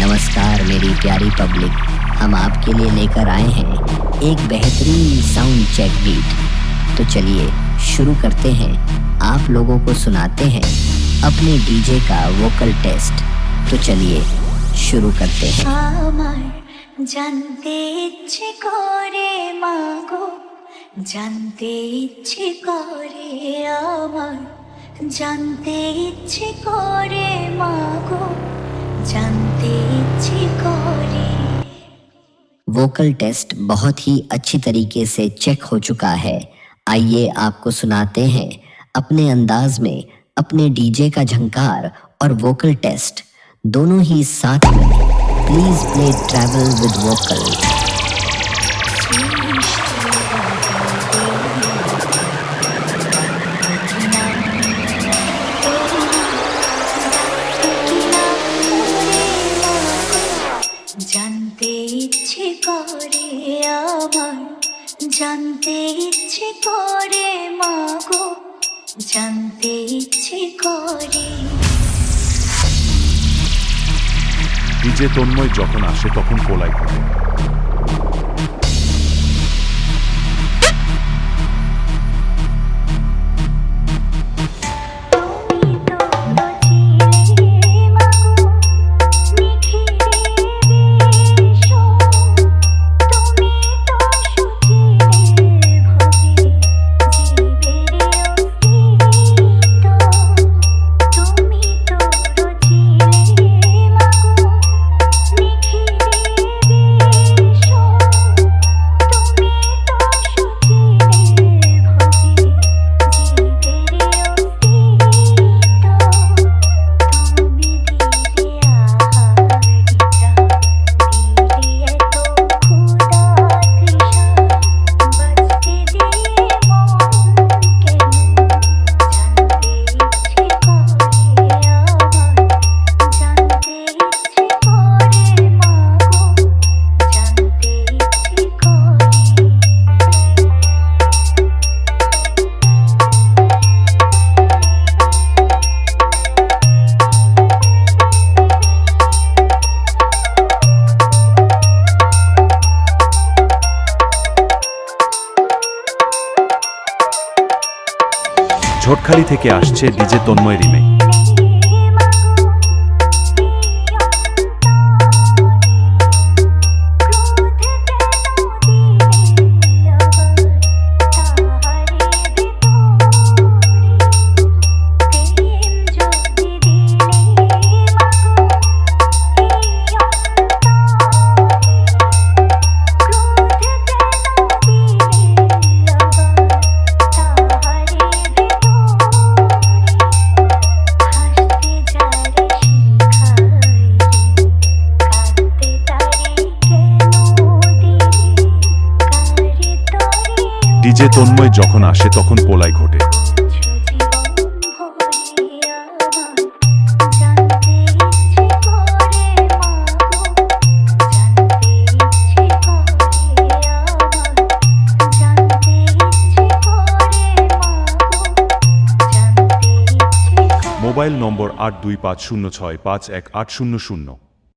नमस्कार मेरी प्यारी पब्लिक, हम आपके लिए लेकर आए हैं एक बेहतरीन साउंड चेक बीट। तो चलिए शुरू करते हैं, आप लोगों को सुनाते हैं अपने डीजे का वोकल टेस्ट। तो चलिए शुरू करते हैं। जानते इচ্ছে করে মাগো, জানতে ইচ্ছে করে আমার, জানতে ইচ্ছে করে মাগো, जानते इচ্ছে করে। वोकल टेस्ट बहुत ही अच्छी तरीके से चेक हो चुका है। आइए आपको सुनाते हैं अपने अंदाज में अपने डीजे का झंकार और वोकल टेस्ट दोनों ही साथ में। Please play travel with vocal. जानते इচ্ছে করে আমার, জানতে ইচ্ছে করে মাগো, জানতে ইচ্ছে করে। ডিজে তন্ময় যখন আসে তখন পোলাই করে। ঝটখালি থেকে আসছে DJ Tanmay remake. DJ Tanmay যখন আসে তখন পোলাই ঘটে। Mobile number 8250651800।